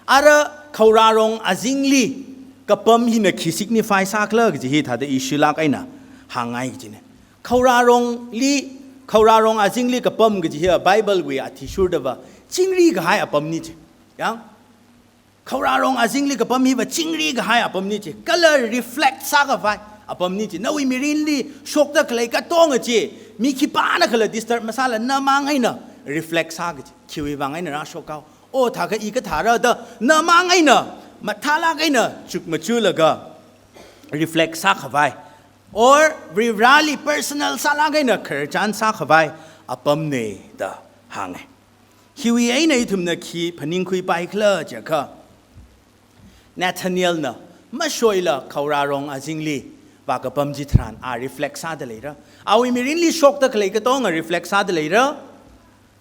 ara khawra rong azingli kapam hi na khi signify sa kla gi hi thada ishila kai na hangai gi ne khawra rong li khawra rong azingli kapam gi hi Bible we athi shur da ba chingri ga hai apam ni che yang khawra rong azingli kapam hi ba chingri ga hai apam ni che color reflect sa ga vai apam ni che nawi mirin li shok ta klai ka tong che mi khi pa na khala disturb masala na mangai na reflect sa ga khiwi wangai na ra shokau o tha ka I ka thara da na mangai na mathala kai na chuk machu laga reflect sa khawai or really personal sala kai na kharchan sa khawai apam ne da hangai hiwi ai nei thum na khi phaning khui pai khla ja kha Nathaniel na ma shoila khawra rong azingli ba ka pam ji thran a reflect sa da leira awi mirin li shok ta khlei ka tong a reflect sa da leira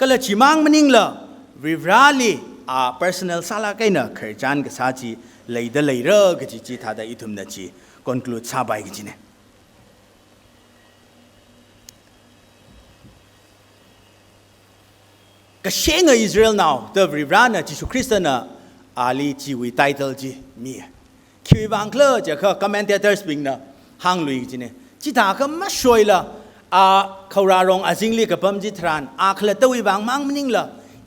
kala chimang maning la vivrali a personal sala kai na kharchan ka sa chi leida leira ga chi chi tha da ithum na chi conclude sa bai gi ne ka shenga Israel now the vivrana Jesu Christ na ali chi wi title ji mi khi wang kla ja kha commentators bing na hang lui ji ne chi ta ka ma shoila a khawra rong azingli ka pam ji thran a khla tawi wang mang mning la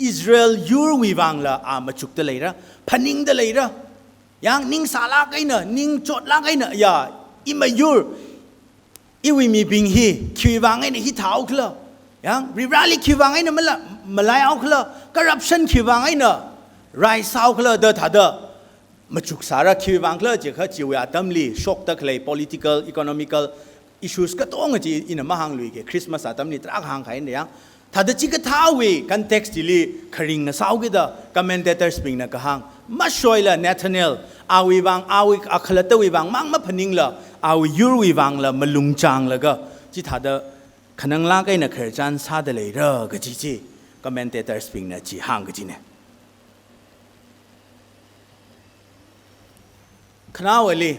อิสราเอลยูร์วิวังละอามาจุกตะเลยระพันิงตะเลยระยังนิ่งสาลาไกเนนิ่งโจดลาไกเนอย่าอิมายูร์อีวิมีบิงฮีคิววังไงเนี่ยฮิตาวคลยังริบราลีคิววังไงเนี่ยมาลายเอาคลคอร์รัปชันคิววังไงเนี่ยไรซาวคลเดอทัดเดอมาจุกสาระคิววังคลเจ้าเขาจิวอาตัมลีช็อกตะคล political economical issues ก็ต้องจีอินมาหังลุยเกคริสต์มาสอาตัมลีตรักหังใครเนี่ยถ้าเด็กจิกท้าวีกันเท็กซ์ที่ลีคริงนะสาวกิดะคอมเมนเตอร์สปิงนะก็หังมาช่วยละเนธาเนลอาวิวังอาวิอัคลตวิวังมังมาพนิงละอาวิยูวิวังละมาลุงจางละก็จิถ้าเด็กขนังลาไกนะเคยจันซาเดเลยเรอก็จีคอมเมนเตอร์สปิงนะจีหังก็จีเนี่ยขณะวันนี้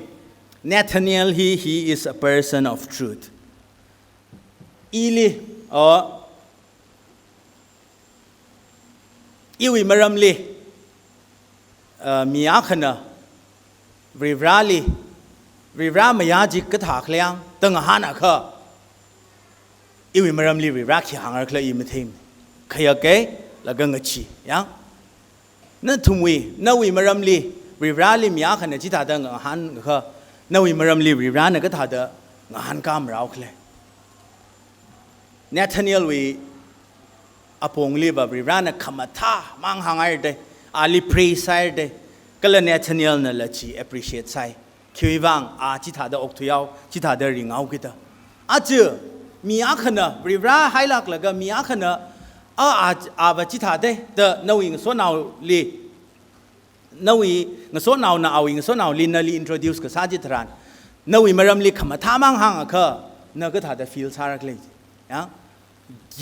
Nathaniel he is a person of truth อีลีอีวิมารมลีมีอาขณะวิวราลีวิวรามายาจิกถากเลี้ยงตั้งหันอ่ะค่ะอีวิมารมลีวิวราขี้หางอะไรอีไม่ทิ้งขยักเกยแล้วก็เงชียังนั่นทุ่มวีนั่นวิมารมลีวิวราลีมีอาขณะจิตาตั้งหันค่ะนั่นวิมารมลีวิวราเนี่ยก็ถาเดงหันกามเราเลยเนธาเนียลวีอพงลีบริรานะขมาท่ามังหังไอเดอาลีพรีไซเดก็เลยเนธาเนียลนั่นแหละจี appreciate ไซคิววังจิตาเดออกทุยาวจิตาเดริงเอากิดอาจจะมีอาขณะบริราไฮลักแล้วก็มีอาขณะบจิตาเดเดนวิงส่วนเอาลีนวิงส่วนเอาหน้าเอาวิงส่วนเอาลีนั่นลี introduce กับซาจิตรานนวิมารัมลีขมาท่ามังหังอ่ะค่ะนั่นก็ถาเด feel ซารักเลยยัง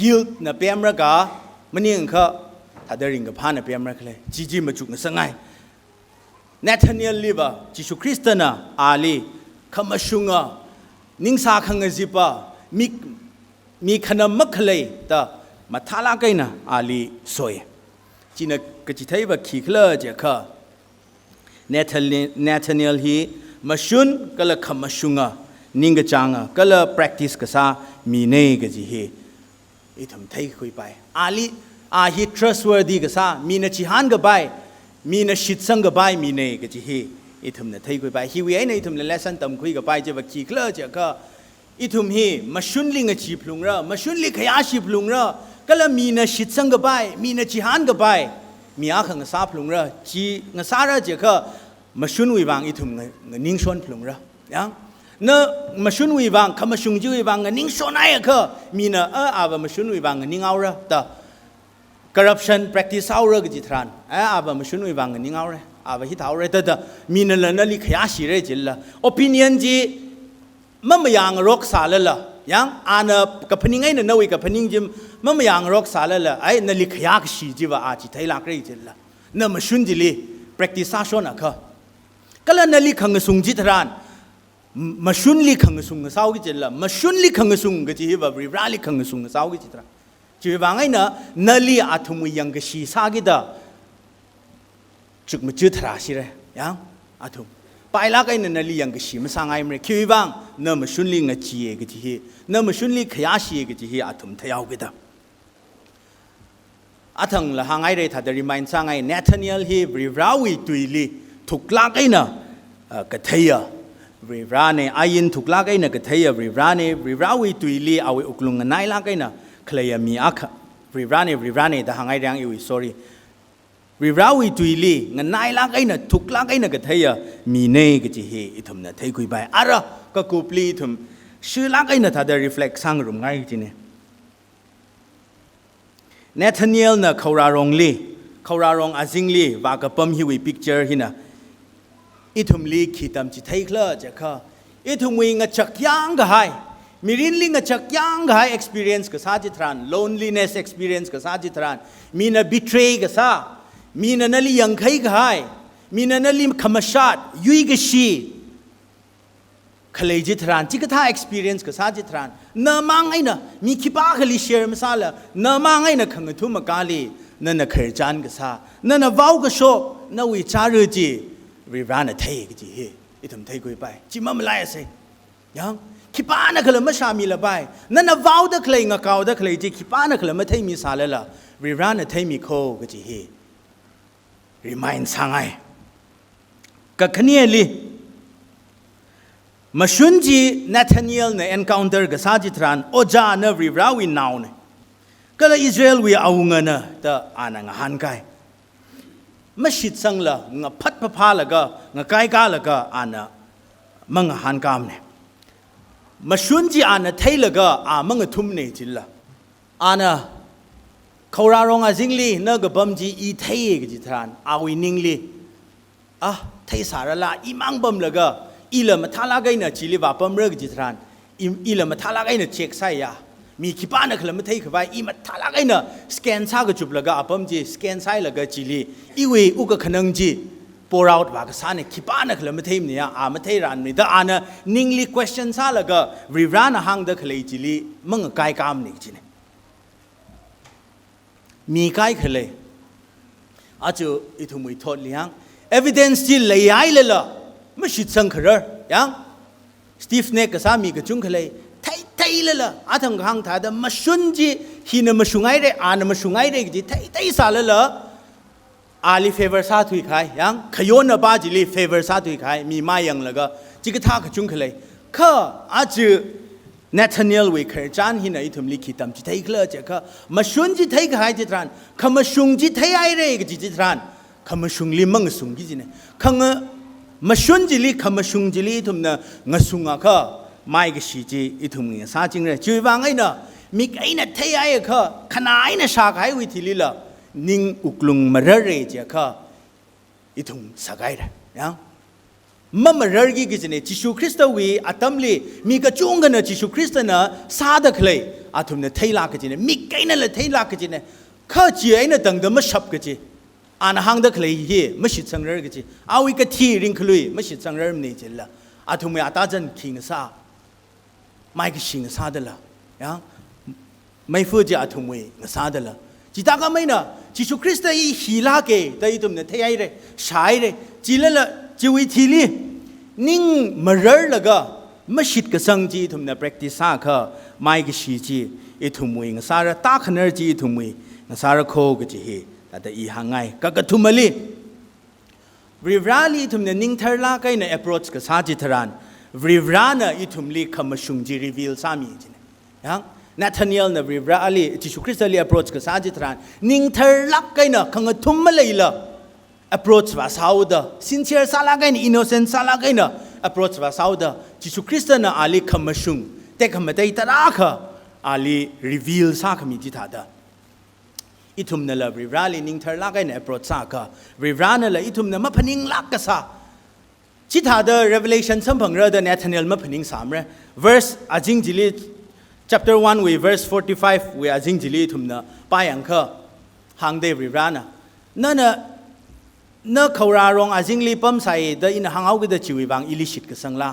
ยิลนะเปียมรักมันนี่ก็ถ้าเดินริงกับพานะเปียมรักเลยจีมาจุกนะสังไงเนธาเนียลลีบะจิสุคริสต์นะอาลีขมาชุงะนิ่งสาขังจิปะมีขนมมักเลยแต่มาทาลาไกนะอาลีสวยจีน่ะก็จิตให้บะขี้เคลื่อเจ้าค่ะเนธาเนียลฮีมาชุนก็เลยขมาชุงะนิ่งกะจังะก็เลย practice ก็ซามีเนกจีเฮอีทำไทยคุยไปอาลีฮี trustworthy ก็ซามีนจิฮันก็ไปมีนชิดสังก็ไปมีเนก็จีเฮอีทำเนี่ยไทยคุยไปฮีวีไอเนี่ยอีทำเนี่ย lesson ตำคุยก็ไปจะว่าขี้เคลื่อจะก็อีทำเฮมาชุนลิงก็ชีพลุงระมาชุนลิขยาชีพลุงระก็แล้วมีนชิดสังก็ไปมีนจิฮันก็ไปมีอาขังก็ซาพลุงระจีก็ซาระจะก็มาชุนวิบังอีทำเนี่ยนิ่งชวนพลุงระยังเนมาชุนวิบังขมาชุงจีวิบังนิ่งชนไอ้ก็มีนะอาบมาชุนวิบังนิ่งเอาละแต่ corruption practice เอาละก็จิตรันอาบมาชุนวิบังนิ่งเอาละอาบฮิตเอาละแต่มีนะละนั่นลิขยาสีเรจิลละ opinion จีมันไม่ยังรักษาเลยละยังนะกับพนิงไงนะนวิกับพนิงจิมมันไม่ยังรักษาเลยละไอ้นั่นลิขยาสีจีว่าอาจิตไทยลักเรจิลละนั่นมาชุนจีลี practice ชนอ่ะก็แล้วนั่นลิขังสุงจิตรันมาชุนลิขังสุงสาวกิจละมาชุนลิขังสุงก็จีบริบราลิขังสุงสาวกิจตระจีบางไงนะนั่นลิอาทุมยังก็ชีสากิดะจุกมาจุดราศีเลยยังอาทุมไปลักไอ้นั่นลิยังก็ชีมาสังไงมันคิดบางนั่นมาชุนลิงก็จีก็จีนั่นมาชุนลิขยาชีก็จีอาทุมทยาวกิดะอาทั้งละหางไอ้เรื่องถ้าเดินมาอินสังไงเนธาเนียลฮีบริบราวิตุยลีถูกลักไอ้น่ะก็เทียวิวราเนอายินถูกลักไอ้น่ะก็เทียวิวราเนวิวราวิตุยลีเอาไว้อุกลุงกันไหนลักไอ้น่ะเคลียมีอักวิวราเนแต่หางไอ้เรื่องอีวิ sorry วิวราวิตุยลีกันไหนลักไอ้น่ะถูกลักไอ้น่ะก็เทียมีเนก็จะเฮอีทุมน่ะเทียคุยไปอะไรก็กูปลีทุมชื่อลักไอ้น่ะถ้าได้ reflect สังรุมไงจีเนี่ยเนธาเนียลน่ะเขารารองอาซิงลีว่ากับปั๊มฮิวิ picture หินะอีทุมลีขีดตามจิตไทยเคลื่อนจะค่ะอีทุมวิ่งจักยังก็ให้มีรินลิงจักยังก็ให้ experience ก็ซาจิตรัน loneliness experience ก็ซาจิตรันมีน่ะ betray ก็ซามีน่ะนั่นลียังใครก็ให้มีน่ะนั่นลีขมชาติยุยก็ชีขเลยจิตรันจิกท่า experience ก็ซาจิตรันน้ำมังไอ้น่ะมีคิดบ้าขลี share มาซาละน้ำมังไอ้น่ะขังทุ่มกาลีนั่นน่ะเคยจานก็ซานั่นน่ะว้าวก็โชนั่นวิจารณ์จีวิวรานะเทกจีเฮอีทำเทกุยไปจีมันไม่ไล่สิยัง คิปานะเคลมาชามีละไปนั่นน่ะว้าวเดเคลงะกาวเดเคลจีคิปานะเคลมาเทมีสาเลละรีรานะเทมีโคกจีเฮรีมายน์สังไงกะขณีลีมาชุนจีนาธานีเอลเนี่ยเอ็นคาวน์เตอร์กับซาจิตรันโอจานะรีราวินนาวเนี่ยก็เลยอิสราเอลวิเอาเงินนะแต่อ่านงหันไกไม่ชิดสังละงะพัดพาละก็งะไกกาละก็อ่านมังหันกามเนี่ยมาชุนจีอ่านเทละก็มังทุ่มเนี่ยจิละอ่านเขารารองอาจิงลีนั่นก็บัมจีอีเทยกจิตรันอาวินิงลีเทสารละอีมังบัมละก็อีละมาทาลาไกน่ะจิลิบาบัมเรกจิตรันอีละมาทาลาไกน่ะเช็คไซยามีคิปานะเคลมาเทขบายอีมาทาลาไกน่ะสแกนซากจุบละก็บัมจีสแกนไซละก็จิลีอีเวอุกขนังจีปอราวต์ว่าก็สานี่คิปานะเคลมาเทมเนี่ยมาเทรันนี่แต่อ่านนิงลี question ซาละก็รีรานะฮังเดเคลจิลีมังไกกามนี่จิเนี่ยมีไกเคลอาจูอิทุมุยทอดเลี้ยง evidence จีเลยไอเลยล่ะไม่ชิดสังขารยังสตีฟเนกก็สามีก็จุงเคลไทยเลยล่ะอาทั้งข้างท่าแต่มาชุนจีฮีนมาชุงไงเร่มาชุงไงเร่จีไทยสาเลยล่ะอาลีเฟเวอร์ซาถุยขายยังขยอนบ้าจีลีเฟเวอร์ซาถุยขายมีมายังแล้วก็จีก็ท่าก็จุงเคลข้าอาจูเนธานีเอลวิเคร์จานหินะอิทุมลิขิตามจิตไทยเคลื่อนจากข้ามาชุนจิตไทยก็หายจิตรันข้ามาชุงจิตไทยไอเร่ก็จิตรันข้ามาชุงลิมังสุงกิจิเนี่ยข้างมาชุนจิลีข้ามาชุงจิลีอิทุมนะงสุงอ่ะข้าไม่ก็ชีจิอิทุมเนี่ยซาจิงเลยจุยวังไอ้น่ะมีไอ้น่ะไทยไอ้ข้าขณะไอ้น่ะชาไอ้วิธีลีละนิ่งอุกลุงมาเร่ๆจากข้าอิทุมสักไอ้เลยยังมั่มเรื่องกี่กิจเนี่ยจิชูคริสต์วีอาตัมลีมีกระจุงกันนะจิชูคริสต์นะซาดักเลยอาทุมเนี่ยเทลักกิจเนี่ยมีใครนั่นเลยเทลักกิจเนี่ยข้าเจียเนี่ยตั้งแต่ไม่ชับกิจอ่านหังดักเลยเย่ไม่ชิดสังเรื่องกิจเอาอีกทีริงคลุยไม่ชิดสังเรื่องนี่จิละอาทุมเนี่ยอาตาจันคิงซาไม่ก็ชิงซาเดละยังไม่ฟื้นจะอาทุมเนี่ยซาเดละจิตาก็ไม่นะจิชูคริสต์อีฮีลาเกแต่อีทุมเนี่ยเทไอเร่ใช้เร่จิเลละจีวิธีลีนิ่งมาเรื่อละก็ไม่ชิดกระสังจีทุมเนี่ย practice ซาค่ะไม่ก็ชีจีอีทุมวยงสารตาขนาดจีทุมวยงสารโคก็จีเฮแต่อีหังไงก็ทุมมาลีวิวราลีทุมเนี่ยนิ่งเทอร์ลาก็ใน approach กับซาจิตรันวิวรานะอีทุมลีคำมาชุงจี reveal สามีจีเนี่ยยังนาธานีเอลเนี่ยวิวราลีจิชูคริสต์ลี approach กับซาจิตรันนิ่งเทอร์ลาก็ในขังทุมมาเลยละapproach ว่าสาวเดอ sincere สาลาไกน์ innocent สาลาไกน์ approach ว่าสาวเดอจิสุคริสต์น่ะอาลีคำมาชุงแต่คำมาได้ตระค่ะอาลี reveal สาขมิจิตาดาอิทุมนั่นแหละริราลีนิ่งเธอลาไกน์ approach สาค่ะริรานั่นแหละอิทุมนั่นมาพนิงลักกษาจิตาดา revelation สัมพังเรื่องเดนเนธานีเอลมาพนิงสามเรื่อง verse อาจิงจิลี chapter 1 we verse 45 we อาจิงจิลีอิทุมนั่นป้ายังค่ะหางเดริรานะนั่นน่ะเนื้อเขารารองอาจิงลีปั๊มใส่เดินหางเอาก็จะจิวิบังอิลิชิตก็สังลา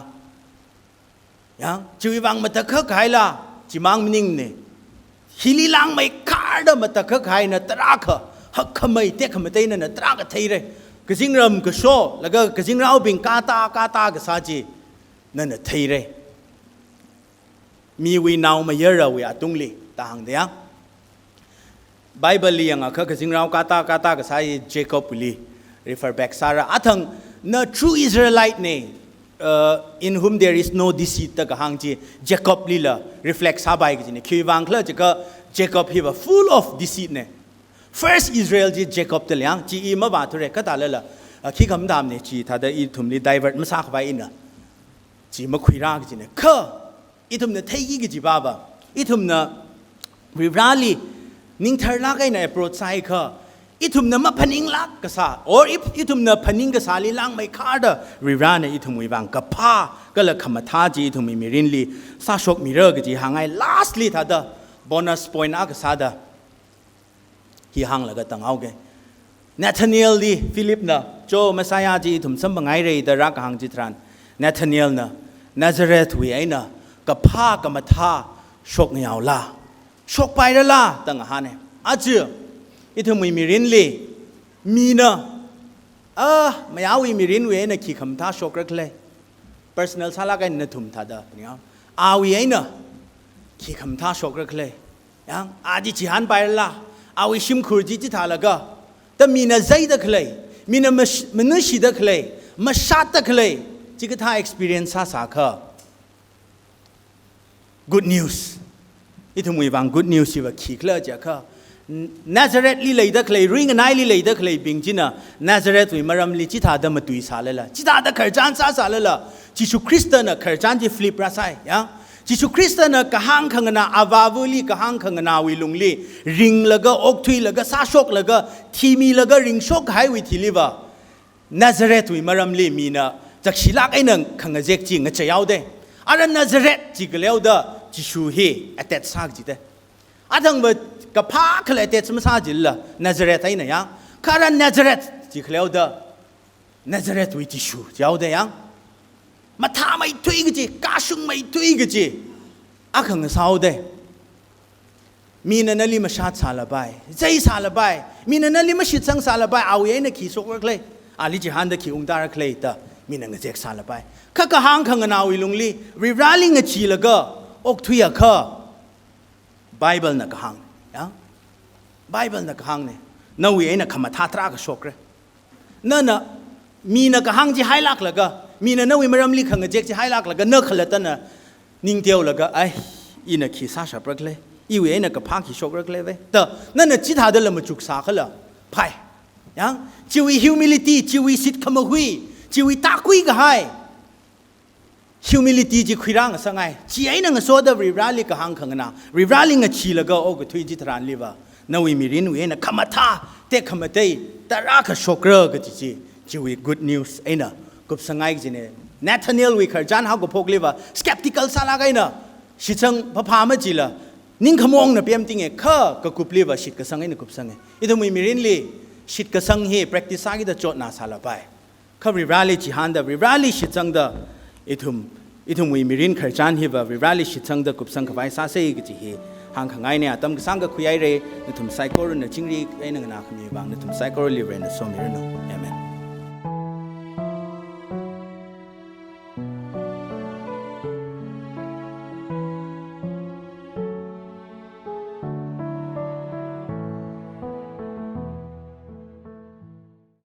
ยังจิวิบังมาตะเคขายละจิมังมินิงเนี่ยฮิลิลังไม่ขาดมาตะเคขายนะตราขฮักขไม่เตะขไม่เตะนั่นนะตราก็เทเลยก็จิงรำก็โชแล้วก็จิงเราเป็นกาตก็ซาจีนั่นน่ะเทเลยมีวินาวมาเยอะเราอาตุงลีต่างเดียงไบเบิลเลียงอ่ะก็จิงเรากาตาก็ซาเจคอบลีrefer back Sarah athang na true Israelite ne in whom there is no deceit ta kahang ji Jacob lila reflect sabai gi ne khiwang khla jaka Jacob he was full of deceit ne first Israel ji Jacob te lyang ji I ma ba thore ka ta la la khi kham dam ne ji tha da I thum li divert ma sa khbai in ji ma khwira gi ne kha I thum ne thai gi ji ba ba I thum na rali ning thar la kai na approach sai khaอิทุมน่ะมาพนิงลักกษา or if อิทุมน่ะพนิงกษาลีลังไม่ขาดริรานะอิทุมวิบังกับผ้าก็เลยขมาท้าจีอิทุมมีรินลีซาชกมีเรื่องกจีหางไง lastly ท่าเดอ bonus point อักษาเดอที่หางแล้วก็ตั้งเอาแกเนธานีเอลดีฟิลิปน่ะโจมาสายาจีอิทุมสัมบังไงเรย์แต่รักหางจิตรันเนธานีเอลน่ะนาซาเรตวีไอ้น่ะกับผ้ากับมาท้าชกเงาล่าชกไปแล้วล่ะตั้งหาเนี่ยอาเจียอิทุมมีรินลีมีนะไม่เอามีรินเวนะขี้คำท้าชกรักเลย personal สาระกันนะทุมท่าเดอเนี่ย อาวีไอ้เนาะขี้คำท่าชกรักเลยยังอาดิจิฮันไปละอาวิชิมคุรจิจิทาละก็แต่มีน่ะใจตะเคลยมีน่ะมนุษย์ตะเคลยมาชาตตะเคลยจิกท่า experience สาขา good news อีทุ่มวิบัง good news ที่ว่าขี้เคลื่อนจากเขาNazareth ลีเลยตะเคลยริงนายลีเลยตะเคลยบิงจินะ Nazareth วิมารำลีจิตาดมาตุยสาเลยละจิตาดขจานสาเลยละจิสุคริสต์น่ะขจานที่ฟลิปราไซยังจิสุคริสต์น่ะกะหังขังนาอาวาวุลีกะหังขังนาวิลุงลีริงละก็อกทุยละก็ซาชกละก็ทีมีละก็ริงชกหายวิทีลีวะ Nazareth วิมารำลีมีนะจากศิลาไอ้หนึ่งขังเจกจิงจะยาวเด้อารัน Nazareth จิกเลี้ยวเด้จิสุเฮอเตตซากจิเด้อาทั้งหมดกับพาคลเตตสมซาจิลละ Nazareth ไอ้เนี่ยยังคารัน Nazareth จิกเลี้ยวเด้ Nazareth วิจิสุยาวเด้ยังมาทำไม่ถุยกจีกาชุงไม่ถุยกจีอาขังสาวเดมีนันลีมาชาติสารบายใจสารบายมีนันลีมาชิดสังสารบายเอาเองนะขี่สกรักเลยอาลิจิฮันเดขี่องดารักเลยแต่มีนันเจกสารบายข้ากะหังขังนาวิลุงลีริบราลิงกจีละก็อกทุยอะข้าไบเบิลนักหังยังไบเบิลนักหังเนี่ยนาวิเองนะขมาท่าตรากสกเลยนั่นน่ะมีนักหังจีไฮลักละก็มีนั่นวิมารำลีขังเจกจีไฮลักละก็เนื้อขลัดตันน่ะนิ่งเดียวละก็ไอ้อีนักขี้ซาชาปรักเลยอีเวนักก็พังขี้ชกรักเลยเว้ยแต่นั่นน่ะจิตหาเดลมาจุกสาขละไพ่ยังชีวิต humility ชีวิตสิทธิ์ขมหุยชีวิตตาคุยก็ให้ humility จีคุยร่างสังไงชีไอ้นั่งโซดาริบราลีก็หังขังนะริบราลีก็ชีละก็โอ้ก็ทุยจิตรานลีวะนั่นวิมิรินวินักขมาท่าเตะขมาเตยแต่รักชกรักก็จีชีวิต good news ไอ้น่ะกุบสังไงจีเนี่ยNathaniel วิคาร์จันฮากุพกลีวะ skeptical สาลาไงน่ะชิดสังพะพามาจีละนิ่งขมองน่ะเปียมติงเอข้าก็กุบลีวะชิดกสังไงน่ะกุบสังไงอีทุ่มวิมิรินลีชิดกสังเฮ practice สังกิดโจทย์น่าสาลาไปข้าริบราลีจีฮันดาริบราลีชิดสังดาอีทุ่มวิมิรินคาร์จันเฮวะริบราลีชิดสังดากุบสังขวายซาเซยกจีเฮหางขังไงเนี่ยตั้มกสังก็คุยไอเร่ในทุ่มไซโครนในจิงรีไอ้หนึ่งนาขมีบางในทุ่มไซโครลีเรนในโซมิรโนเอเมน